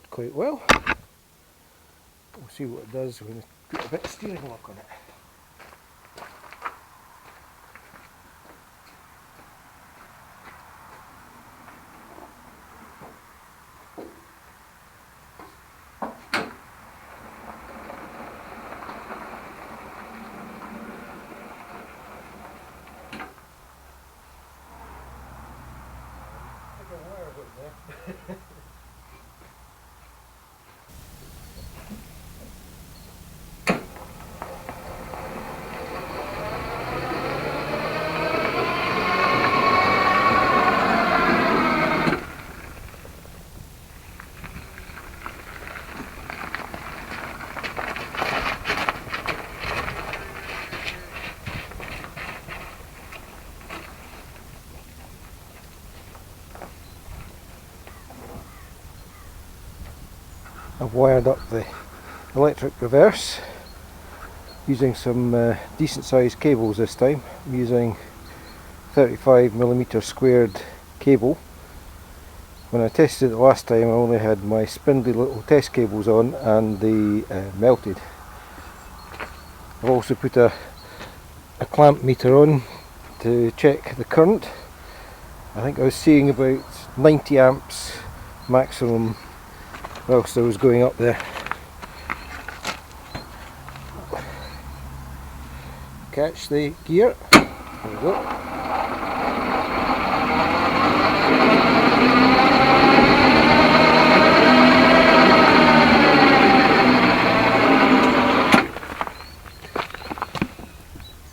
worked quite well. We'll see what it does when we put a bit of steering lock on it. I've wired up the electric reverse using some decent sized cables this time. I'm using 35mm squared cable. When I tested it last time I only had my spindly little test cables on and they melted. I've also put a clamp meter on to check the current. I think I was seeing about 90 amps maximum whilst I was going up there. Catch the gear. There we go.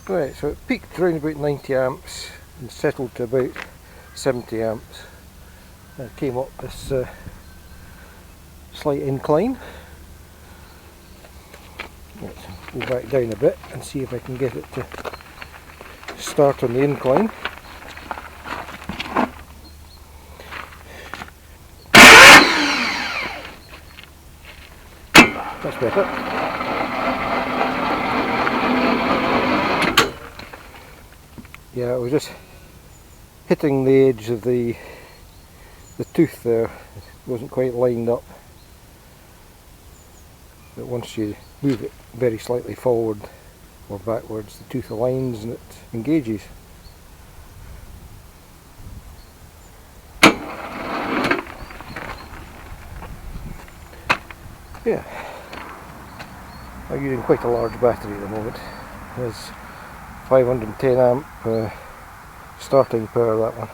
Right, so it peaked around about 90 amps and settled to about 70 amps. I came up this slight incline. Let's go back down a bit and see if I can get it to start on the incline. That's better. Yeah, I was just hitting the edge of the tooth there. It wasn't quite lined up. But once you move it very slightly forward or backwards, the tooth aligns and it engages. Yeah, I'm using quite a large battery at the moment. There's 510 amp starting power, that one.